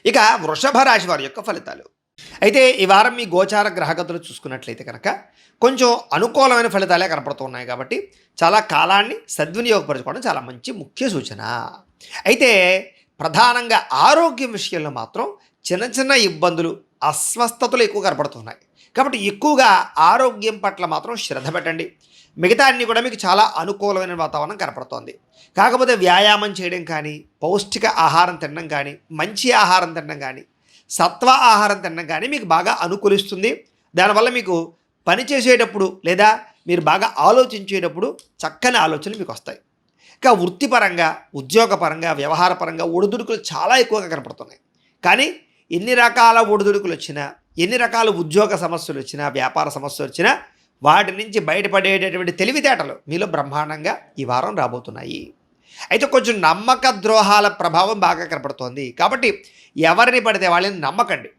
ఇక వృషభ రాశి వారి యొక్క ఫలితాలు. అయితే ఈ వారం మీ గోచార గ్రహగతులు చూసుకున్నట్లయితే కనుక కొంచెం అనుకూలమైన ఫలితాలే కనపడుతున్నాయి కాబట్టి చాలా కాలాన్ని సద్వినియోగపరచుకోవడం చాలా మంచి ముఖ్య సూచన. అయితే ప్రధానంగా ఆరోగ్యం విషయంలో మాత్రం చిన్న చిన్న ఇబ్బందులు, అస్వస్థతలు ఎక్కువ కనపడుతున్నాయి. కాబట్టి ఎక్కువగా ఆరోగ్యం పట్ల మాత్రం శ్రద్ధ పెట్టండి. మిగతా అన్నీ కూడా మీకు చాలా అనుకూలమైన వాతావరణం కనపడుతోంది. కాకపోతే వ్యాయామం చేయడం కానీ, పౌష్టిక ఆహారం తినడం కానీ, మంచి ఆహారం తినడం కానీ, సత్వ ఆహారం తినడం కానీ మీకు బాగా అనుకూలిస్తుంది. దానివల్ల మీకు పని చేసేటప్పుడు లేదా మీరు బాగా ఆలోచించేటప్పుడు చక్కని ఆలోచనలు మీకు వస్తాయి. ఇంకా వృత్తిపరంగా, ఉద్యోగపరంగా, వ్యవహారపరంగా ఒడిదుడుకులు చాలా ఎక్కువగా కనపడుతున్నాయి. కానీ ఎన్ని రకాల ఒడిదుడుకులు వచ్చినా, ఎన్ని రకాల ఉద్యోగ సమస్యలు వచ్చినా, వ్యాపార సమస్యలు వచ్చినా వాటి నుంచి బయటపడేటటువంటి తెలివితేటలు మీలో బ్రహ్మాండంగా ఈ వారం రాబోతున్నాయి. అయితే కొంచెం నమ్మక ద్రోహాల ప్రభావం బాగా కనపడుతోంది. కాబట్టి ఎవరిని పడితే వాళ్ళని నమ్మకండి.